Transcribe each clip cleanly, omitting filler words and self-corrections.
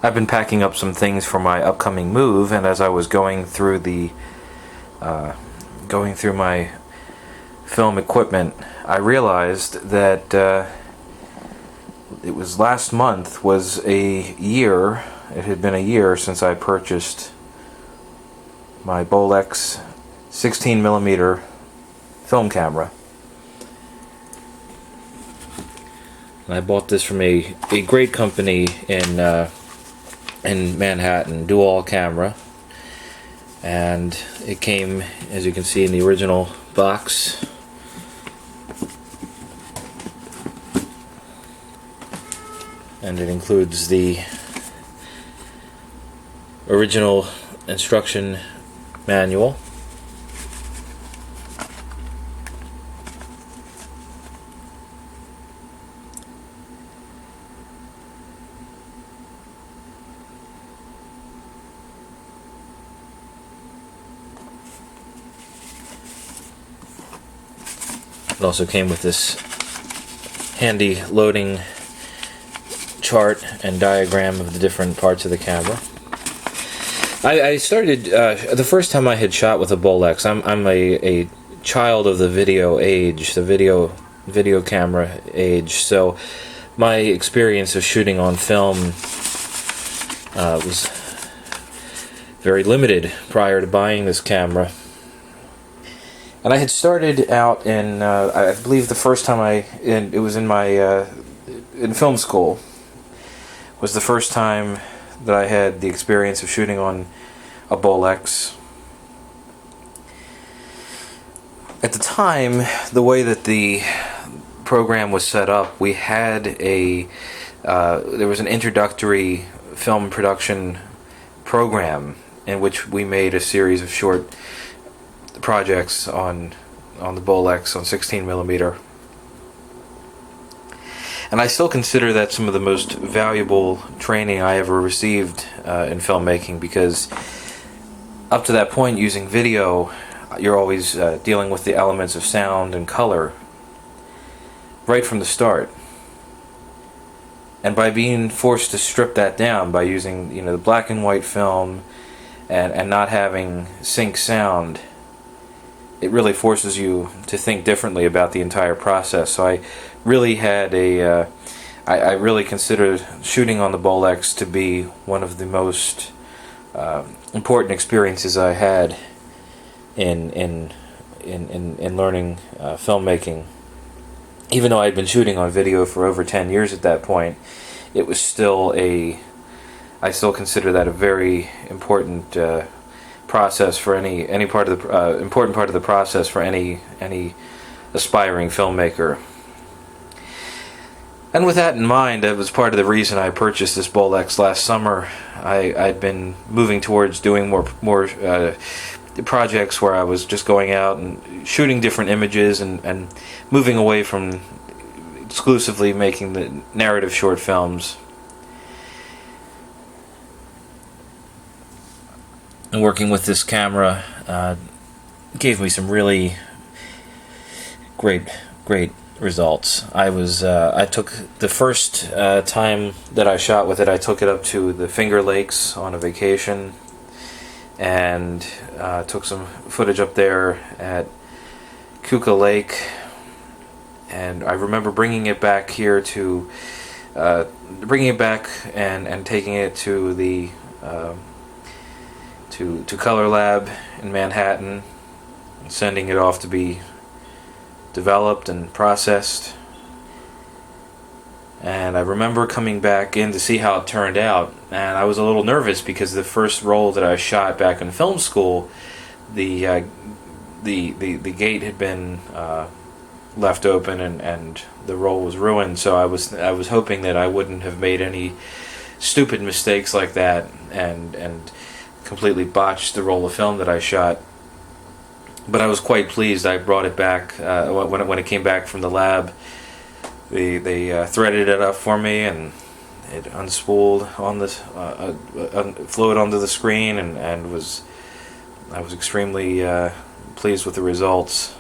I've been packing up some things for my upcoming move, and as I was going through my film equipment, I realized that it was last month was a year. It had been a year since I purchased my Bolex 16mm film camera. And I bought this from a great company in Manhattan, Dual Camera, and it came, as you can see, in the original box. And it includes the original instruction manual. It also came with this handy loading chart and diagram of the different parts of the camera. I started the first time I had shot with a Bolex. I'm a child of the video age, the video camera age. So my experience of shooting on film was very limited prior to buying this camera. And I had started out in, I believe the first time it was in my, in film school, was the first time that I had the experience of shooting on a Bolex. At the time, the way that the program was set up, we had there was an introductory film production program in which we made a series of short projects on the Bolex on 16mm, and I still consider that some of the most valuable training I ever received in filmmaking, because up to that point, using video, you're always dealing with the elements of sound and color right from the start, and by being forced to strip that down by using the black and white film and not having sync sound, it really forces you to think differently about the entire process. So I really had I really consider shooting on the Bolex to be one of the most important experiences I had in learning filmmaking. Even though I had been shooting on video for over 10 years at that point, it was still I still consider that a very important process for any part of the important part of the process for any aspiring filmmaker. And with that in mind, that was part of the reason I purchased this Bolex last summer. I'd been moving towards doing more projects where I was just going out and shooting different images and moving away from exclusively making the narrative short films. And working with this camera gave me some really great results. I took the first time that I shot with it, I took it up to the Finger Lakes on a vacation, and took some footage up there at Kuka Lake, and I remember bringing it back here to and taking it to the to Color Lab in Manhattan, and sending it off to be developed and processed. And I remember coming back in to see how it turned out, and I was a little nervous because the first roll that I shot back in film school, the gate had been left open and the roll was ruined. So I was hoping that I wouldn't have made any stupid mistakes like that and completely botched the roll of film that I shot. But I was quite pleased. I brought it back when it came back from the lab. They threaded it up for me, and it unspooled on this, flowed onto the screen, and I was extremely pleased with the results.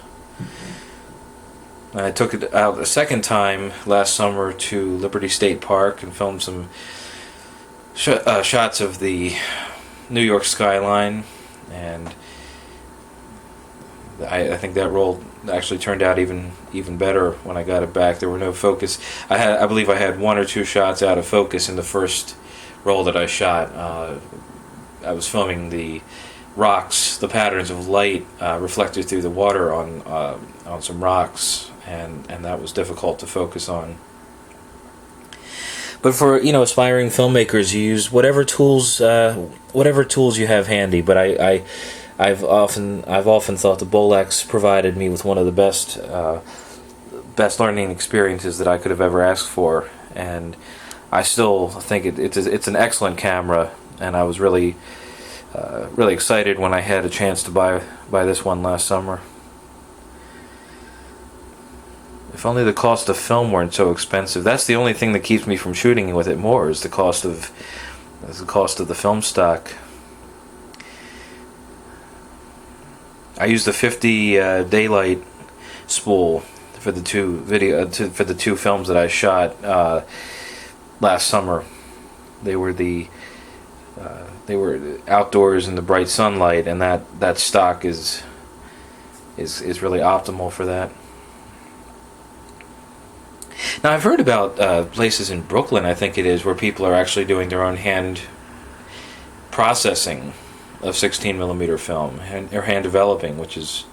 I took it out a second time last summer to Liberty State Park and filmed some shots of the New York skyline, and I think that roll actually turned out even better when I got it back. There were no focus. I believe I had one or two shots out of focus in the first roll that I shot. I was filming the rocks, the patterns of light reflected through the water on some rocks, and that was difficult to focus on. But for aspiring filmmakers, you use whatever tools you have handy. But I've often thought the Bolex provided me with one of the best learning experiences that I could have ever asked for, and I still think it's an excellent camera. And I was really excited when I had a chance to buy this one last summer. If only the cost of film weren't so expensive. That's the only thing that keeps me from shooting with it more, is the cost of the film stock. I used the 50 daylight spool for the two films that I shot last summer. They were outdoors in the bright sunlight, and that stock is really optimal for that. Now, I've heard about places in Brooklyn, I think it is, where people are actually doing their own hand processing of 16mm film, or hand developing, which is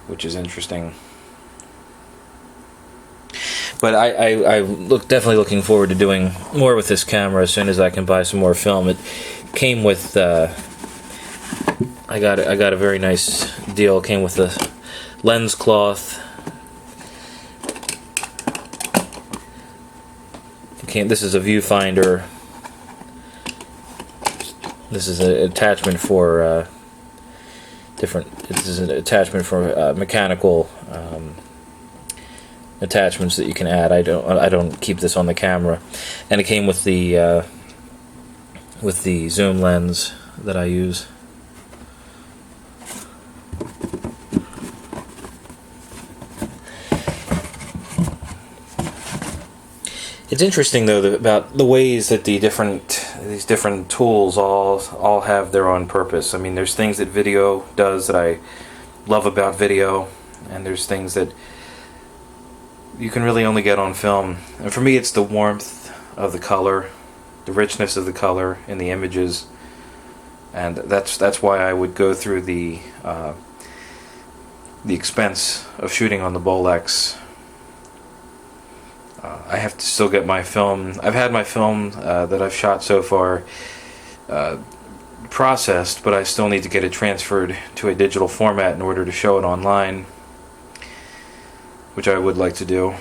interesting. But I definitely looking forward to doing more with this camera as soon as I can buy some more film. It came with I got a very nice deal. It came with the lens cloth. This is a viewfinder. This is an attachment for This is an attachment for mechanical attachments that you can add. I don't keep this on the camera, and it came with the zoom lens that I use. It's interesting though about the ways that these different tools all have their own purpose. I mean, there's things that video does that I love about video, and there's things that you can really only get on film. And for me, it's the warmth of the color, the richness of the color in the images, and that's why I would go through the expense of shooting on the Bolex. I have to still get my film. I've had my film that I've shot so far processed, but I still need to get it transferred to a digital format in order to show it online, which I would like to do.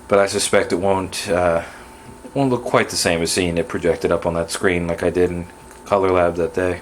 But I suspect it won't look quite the same as seeing it projected up on that screen like I did in Color Lab that day.